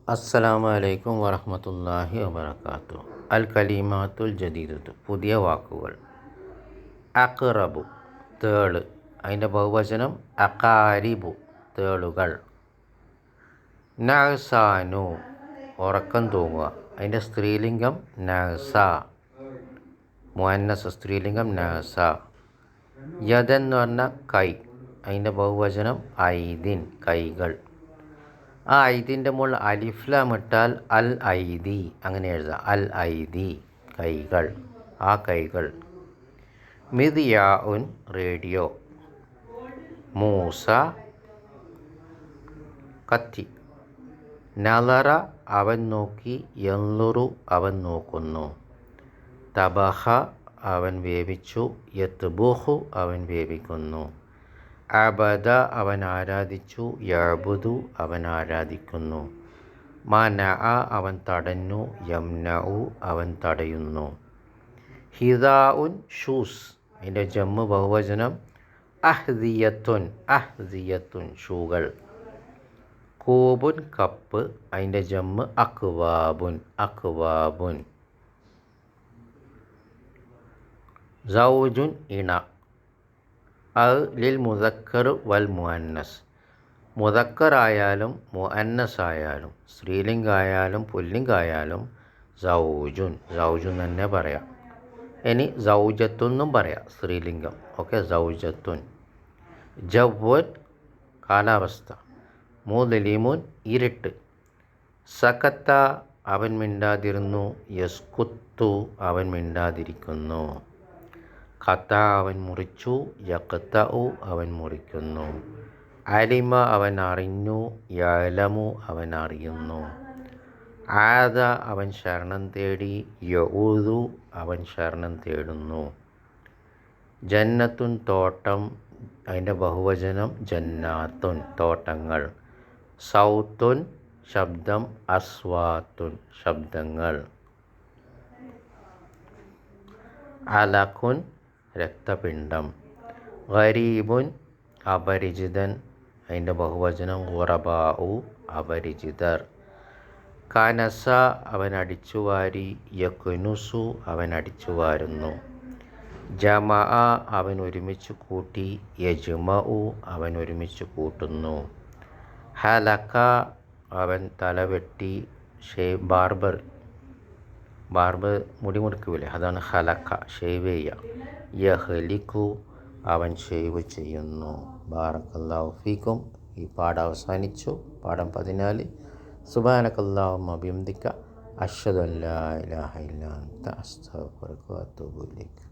അസ്സലാമു അലൈക്കും വറഹ്മത്തുള്ളാഹി വബറകാതുഹു. അൽ കലിമാത്തുൽ ജദീദത്തു, പുതിയ വാക്കുകൾ. അഖ്റബു, തേള്, അതിൻ്റെ ബഹുവചനം അഖാരിബു, തേളുകൾ. നഅ്സാനു, ഉറക്കം തൂങ്ങുക, അതിൻ്റെ സ്ത്രീലിംഗം നഅ്സ, മുഅന്നസ് സ്ത്രീലിംഗം നഅ്സ. യദൻ എന്ന് പറഞ്ഞാൽ കൈ, അതിൻ്റെ ബഹുവചനം ഐദിൻ, കൈകൾ. ആ ഐദിൻ്റെ മുകളിൽ അലിഫ്ലാം ഇട്ടാൽ അൽ ഐദി, അങ്ങനെ എഴുതാം. അൽ ഐദി, കൈകൾ, ആ കൈകൾ. മിദ്യാഉൻ, റേഡിയോ. മൂസ, കത്തി. നളറ, അവൻ നോക്കി. യൻളുറു, അവൻ നോക്കുന്നു. തബഹ, അവൻ വേവിച്ചു. യത്ബുഹു, അവൻ വേവിക്കുന്നു. അബദ, അവൻ ആരാധിച്ചു. യഅ്ബുദു, അവൻ ആരാധിക്കുന്നു. മനഅ, അവൻ തടഞ്ഞു. യംനഉ, അവൻ തടയുന്നു. ഹിദാഉൻ, ഷൂസ്, അതിൻ്റെ ജമ്മ് ബഹുവചനം അഹ്ദിയത്തുൻ, അഹ്ദിയത്തുൻ, ഷൂകൾ. കൂബുൻ, കപ്പ്, അതിൻ്റെ ജമ്മ് അക്വാബുൻ, അക്വാബുൻ. സൗജുൻ, ഇണ. അത് ലിൽ മുദക്കർ വൽ മുഅന്നസ്, മുദക്കറായാലും മുഅന്നസായാലും സ്ത്രീലിംഗായാലും പുല്ലിംഗായാലും സൗജുൻ, സൗജുൻ തന്നെ പറയാം. ഇനി സൗജത്തുന്നും പറയാം, സ്ത്രീലിംഗം. ഓക്കെ, സൗജത്തുൻ. ജവ്വൻ, കാലാവസ്ഥ. മുദ്ലിമുൻ, ഇരുട്ട്. സകത്ത, അവൻ മിണ്ടാതിരുന്നു. യസ്കുത്തു, അവൻ മിണ്ടാതിരിക്കുന്നു. ഖത, അവൻ മുറിച്ചു. യഖ്തഉ, അവൻ മുറിക്കുന്നു. അലിമ, അവൻ അറിഞ്ഞു. യഅലമു, അവൻ അറിയുന്നു. ആദ, അവൻ ശരണം തേടി. യഊദു, അവൻ ശരണം തേടുന്നു. ജന്നത്തുൻ, തോട്ടം, അതിൻ്റെ ബഹുവചനം ജന്നാത്തുൻ, തോട്ടങ്ങൾ. സൗത്തുൻ, ശബ്ദം. അസ്വാത്തുൻ, ശബ്ദങ്ങൾ. അലഖുൻ, രക്തപിണ്ഡം. ഗരീബുൻ, അപരിചിതൻ, അതിൻ്റെ ബഹുവചനം ഗുറബാഉ, അപരിചിതർ. കനസ, അവൻ അടിച്ചുവാരി. യക്നുസു, അവൻ അടിച്ചുവാരുന്നു. ജമഅ, അവൻ ഒരുമിച്ച് കൂട്ടി. യജ്മഉ, അവൻ ഒരുമിച്ച് കൂട്ടുന്നു. ഹലക, അവൻ തലവെട്ടി. ബാർബർ മുടി മുറിക്കൂലേ, അതാണ് ഹലക്ക, ഷേവ് ചെയ്യുക. യഹ്ലിക്കു, അവൻ ഷേവ് ചെയ്യുന്നു. ബാറക്കല്ലാഹു ഫീക്കും. ഈ പാഠം അവസാനിച്ചു. പാഠം 14. സുബ്ഹാനക്കല്ലാഹുമ്മ ബിഹംദിക അശ്ഹദു അൻ ലാ ഇലാഹ ഇല്ലാ അൻത അസ്തഗ്ഫിറുക വ അത്തൂബു ഇലൈക്.